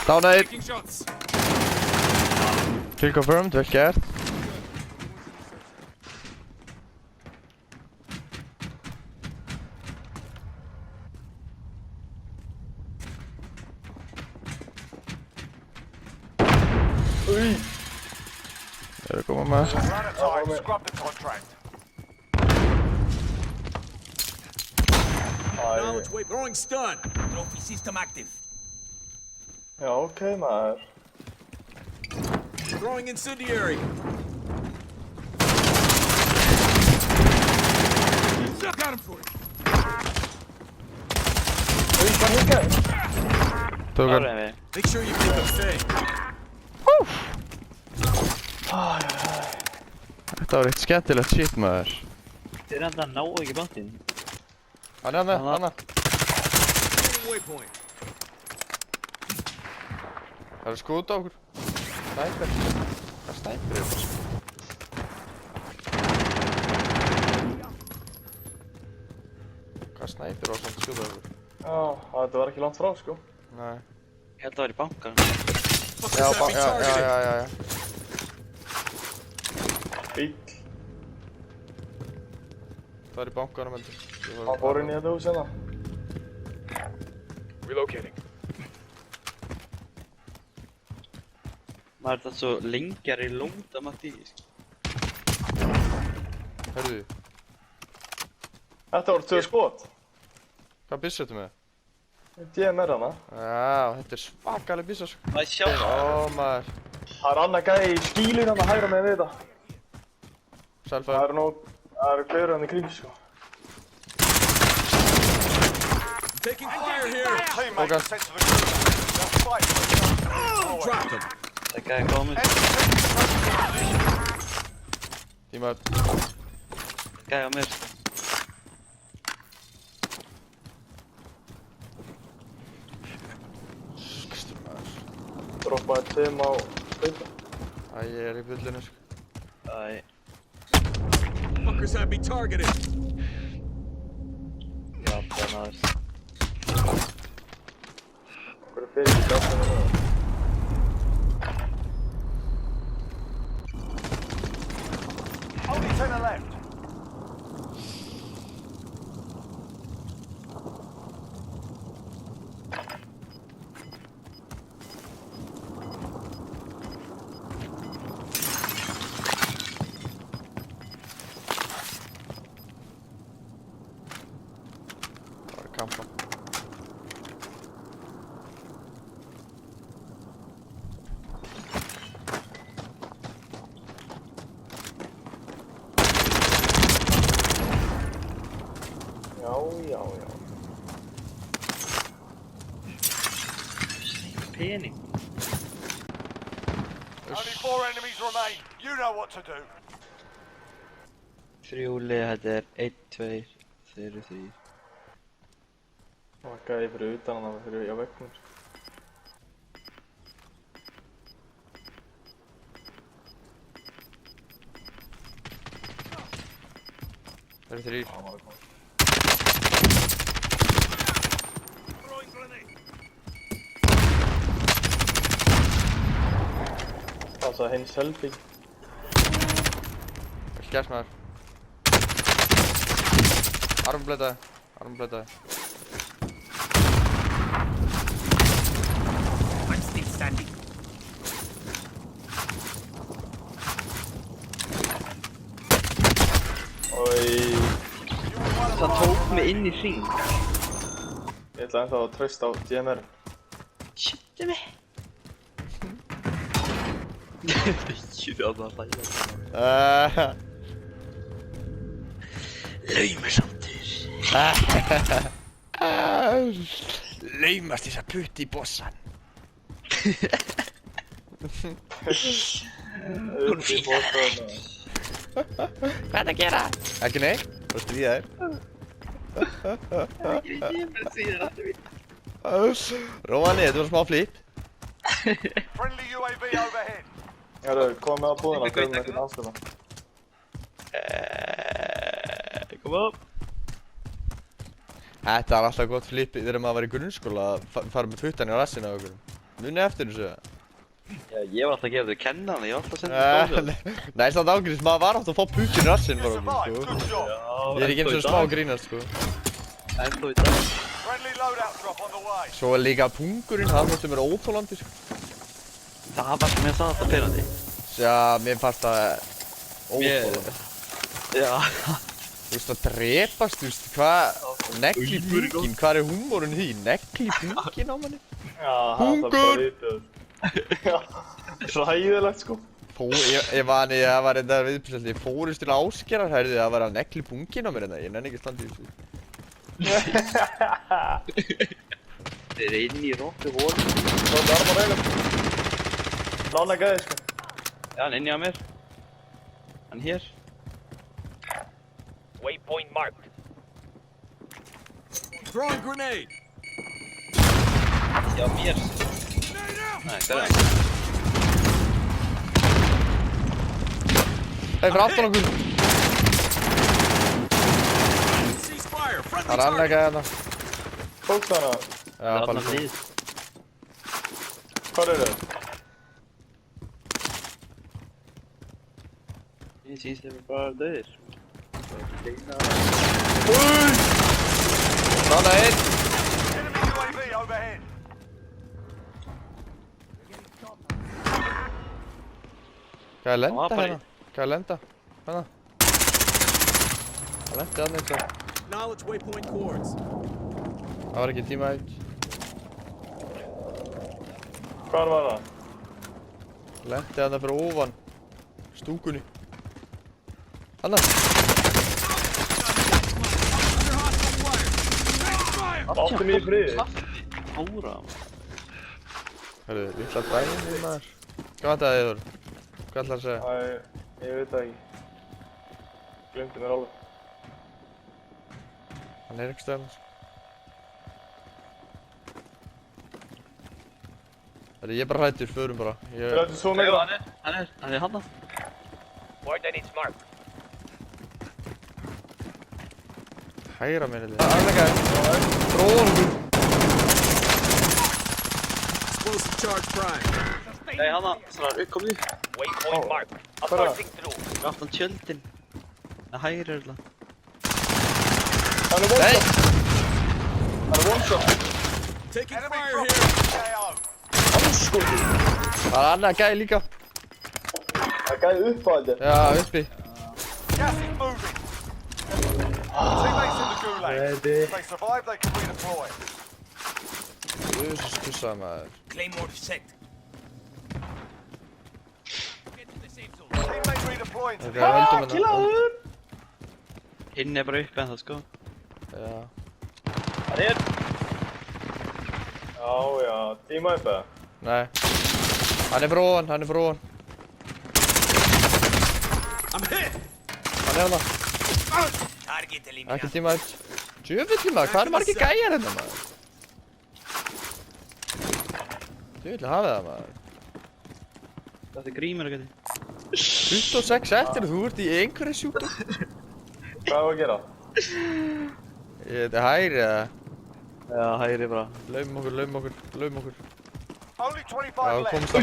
Dánaðir. Kill confirmed, vel gert. Ui! Það að koma með. Throwing stun. Trophy system active. Já, ok maður. Throwing incendiary. Got him for it. Ui, hvað hingað? Tók hann. Make sure you keep them safe. Þetta var eitt skemmtilegt shit maður. Þeir enda að ná ekki báttinn. Hann er hann. Waypoint. Það er skot á okkur. Snæper. Hvað snæper er það? Hvað snæper var samt að skjóta okkur? Já, þetta var ekki langt frá sko. Nei. Ég held að það var í bankan. Já. Bíl. Það er í bankanum heldur. Hann fór inn í þetta hús hérna. Relocating. Maður er þetta svo lengjar í lóta Matti. Hörðu, Þetta voru 2 skot. hvað byssu ertu með? DMR hana. Já, þetta er svakaleg byssa sko. Það er sjá. Ó maður. Það er annar gæði í skílinn hann að hægra með við þetta. Selfæður. Það eru fleiri hann í kring sko. Taking fire here. Bókan. Dropped him. Það gæði komið. Tímar. Gæði á mér. Skstur maður. Droppaði 2 á spilta. Æ, ég er í bullinu sko. Æ. Fuckers had me targeted. Já, það náðist. Hvað er fyrir í gafnum hérna? Only 10 left. Það er kampa. Já. Pening. Only 4 enemies remain. You know what to do. Þrjúli, þetta er 1, 2, þeir eru 3. Það var gæði fyrir utan hann fyrir á veggnum sko. Það eru 3. Það var að koma. Throwing grenade. Það sagði hinn selfie. Vel gert maður. Armbleitaði. I'm still standing. Oi. Það tók mig inn í hring. Ég ætla ennþá að treysta á DMR. Shittu mig. Ekki það að hlæja. Laumasamtur. Laumast þess að putti í bossan. Upp í bóttan. Hvað er að gera? Ekki neitt, þú veist við þær. Róa niður, þetta var smá flip. Friendly UAV overhead. Herru, kom með að búðina, fyrir með ekkert anstæðna. Kom upp. Þetta var alltaf gott flip þegar maður var í grunnskóla að fara með puttan í rassinu á okkur. Muni eftir þessu. Já, ég var alltaf að gefa þau kennana, ég var alltaf að senda þau. Nei, samt ágrís, maður var átt að fá pukkin í rassinn You bara survived. sko. Good job. Ég er ekki eins og smá að grínast sko. Ennþá í dag. Friendly loadout drop on the way. Svo er líka pungurinn, hann þóttu mér óþólandi sko. Það var sem ég sagði alltaf pyrrandi. Já, mér fannst það óþólandi. Já. Þú veist að drepast, þú veist, hvað, negli pungin, hvað er húmórinn í því? Negli pungin á manni? Já, það er bara viðbjöð. Já, svo hæðilegt sko. Ég mani, það var enda viðpilsandi, ég fórist til Ásgerar, herði það var að negli pungin á mér enda, ég nenni ekki standi í þessu. Þeir eru inn í róttu hólu. Svo þetta arma reynum. Lána gæði sko. Já, hann inni á mér. Hann hér. Waypoint marked. Throwing grenade. Já, mér. Nei, hvað er það? Hei, fyrir aftan okkur! Ceasefire. Það Friendly er annað target. gæði hérna. Tókst hana. Já, Það er bara alltaf hlýð. Hvað er það? Ég síst þeir bara döðir. Nána einn! Enemy UAV overhead. Hvað er var lenda bara hérna? Hvað er lenda? Hérna? Það lendi aðeins eins og... Knowledge waypoint coords. Það var ekki tíma eitt. Hvað var það? Lendi aðeins fyrir ofan. Stúkunni. Hanna! Áttu mig í friði. Hóra. Hörru, litla dægin í maður. Hvað vantaði þið þór? Hvað ætlar að segja? Æ, ég veit það ekki. Glemdi mér alveg. Hann er ekki stöðan. Hörru, ég er bara hrættur, förum bara. Þetta er svo meira. Hann er hann. Coordinates marked. Hægra mér hefði. Annað gæði. Bróðan okkur. Explosive charge prime. Nei, hann svona uppkomið. Waypoint marked. Hvað er það? Assaulting through. Aftan tjöldin. Það hægir er það. Hann er Nei! one-shot. Hann er one-shot. Taking Enemy fire dropping here. KO. Anskoti. Það er annað gæði líka. Það gæði upp á þetta. Já, uppi. Gas is moving. Teammates in the gulag. Ready. If they survive, they can redeploy. Jesus kussaði maður. Claymore set. Get to the safe zone. Teammate redeploying to Ok, the höldum hérna. Hinn er bara uppi en það sko. Já. Hann er. Já, tíma upp eða? Nei. Hann er fyrir ofan, hann er fyrir ofan. I'm hit. Hann er hana. Target Ekki eliminated. tíma eitt. Djöfulli maður, hvað er margir gæjar hérna maður? Djöfulli hafið það maður. Þetta er grímur og geti. 26 eftir þú ert í einhverju sjúkdóm. Hvað er að gera? Þetta er hægri eða? Já, hægir bara. Laumum okkur, laumum okkur, laumum okkur. Only 25 Ja, left. kom så.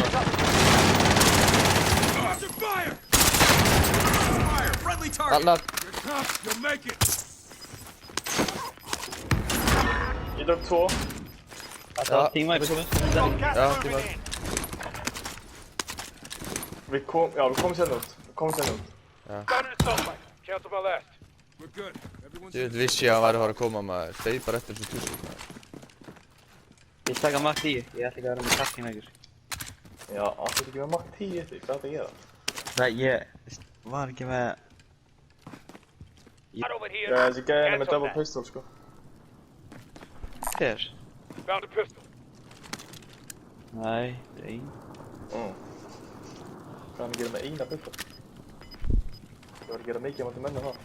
Under fire. Fire. Friendly target. Annað. You'll make it. Ég tók 2. Þetta Ja, var tíma upp komið. Gas Ja, moving teammate. in. Við komum sérna út. Við komum sérna út. Go to the top, mate. Count to my left. We're good. Everyone's Djöfull vissi ég að hann væri að fara að koma maður. Beið bara eftir þessu tussu maður. Ég taka Mac 10. Ég ætla ekki að vera með takking með ykkur. Já, áttu ekki með Mach 10 eftir. Hvað er þetta að gera? Nei, ég var ekki með... Not over here. Já, þessi gæði henni með Cancel double that. pistol sko. Þér? Found a pistol. Nei, það er ein. Hvað er hann að gera með eina pistol? Það var að gera mikið á mætti menna það.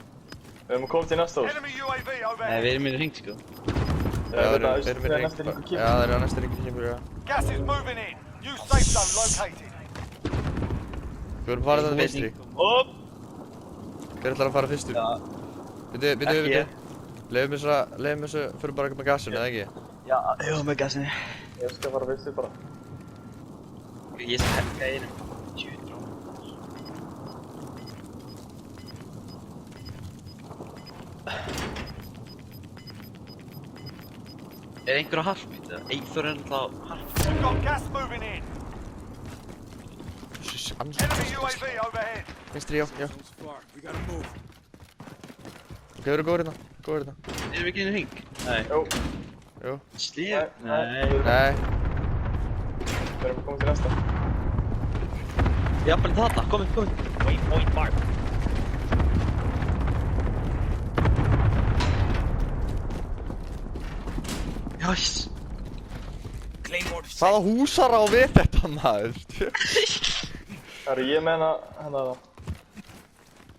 Við höfum komið til næsta hús. Enemy UAV Nei, overhead. við erum minni hringt sko. Já, þeir eru Það er með næsta ring. ringur Já, þeir eru að næsta ringur kemur, já. Gas is moving in. New safe zone located. Við vorum farið þetta vinstri. Op! Hver ætlar að fara fyrstur? Já, Bíddu. ekki ég. Leifum þessu, fyrir bara með gasinu, eða ekki? Já, með gasinni. Ég skal fara fyrstur bara. Ég skal helga einum. Tjútrá. Einhver á harpít eða? Eyþór alltaf á harpít. We've got gas moving in. Þessi Enemy andlust. UAV overhead. Vinstri, já. Zone's far. We gotta move. Ok, við erum góður hérna. Góður hérna. Erum við ekki inn í hring? Nei. Jú, Jú. Slíð? Nei. Nei. við erum komið til næsta. Jafnvel þarna, komið. Waypoint mark. Jæs. Claymore Hvaða húsar á við þetta maður? Það eru ég með hana það.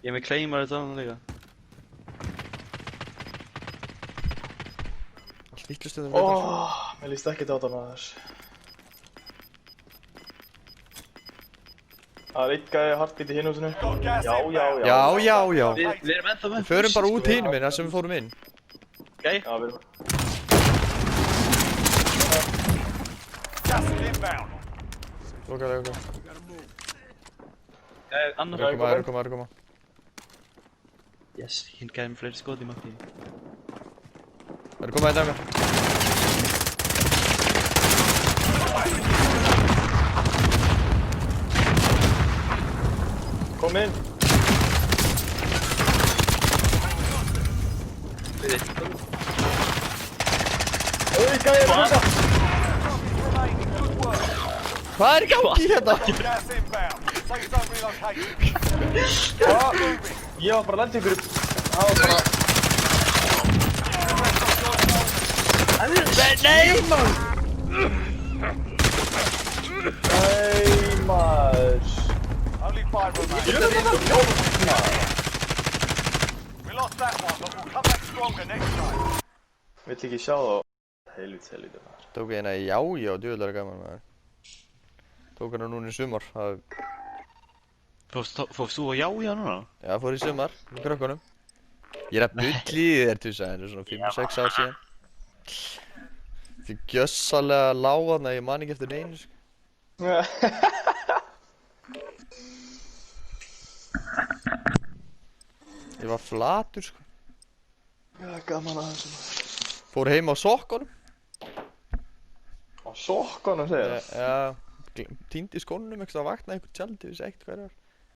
Ég er með claymar þetta annað líka. Allt vitlustum við Mér líst ekkert á þetta maður. Það er einn gæði harpít í hinn húsinu. got gas Já, inbound. já, já. Já, já, já. Við erum ennþá með. Förum bara út hinum minn, þar sem við fórum inn. Ok. Já, við erum. Gas is inbound. Ok. We gotta move. Annar. Það er að koma. Yes, hinn gæði með fleiri skot í Matti. Það er að koma þetta með. Kom inn. Gæði harpít. Remaining. Good work. Hvað er í gangi hérna? Got gas inbound. Safe zone relocated. Ég var bara að lenda ykkur. Það var bara... Nei, maður! Nei, maður. Only 5 remain. We lost that one, but we'll come back stronger next time. Vill ekki sjá það. Helvítið maður. Tók ég hérna já, djúðlega gaman maður. Tók hérna núna í sumar. Fórst þú á já núna? Já, fór í sumar, með krökkunum. Ég er að bulli í þér tussa, það er svona 5-6 ár síðan. Því gjössalega lág þarna, ég man ekki eftir neinu, sko. Ég var flatur, sko. Já, gaman að þessu maður. Fór heim á sokkunum. Á sokkunum segir það? Já, týndi skónum, ekki að vakna einhvern tjaldi, vissi ekkert hvað það var.